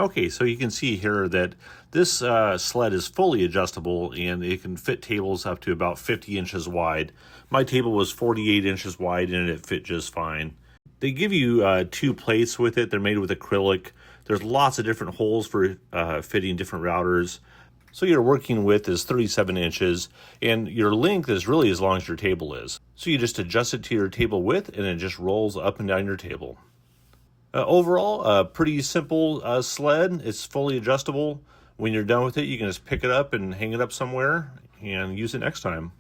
Okay, so you can see here that this sled is fully adjustable and it can fit tables up to about 50 inches wide. My table was 48 inches wide and it fit just fine. They give you 2 plates with it. They're made with acrylic. There's lots of different holes for fitting different routers. So your working width is 37 inches and your length is really as long as your table is. So you just adjust it to your table width and it just rolls up and down your table. Overall, a pretty simple sled. It's fully adjustable. When you're done with it, you can just pick it up and hang it up somewhere and use it next time.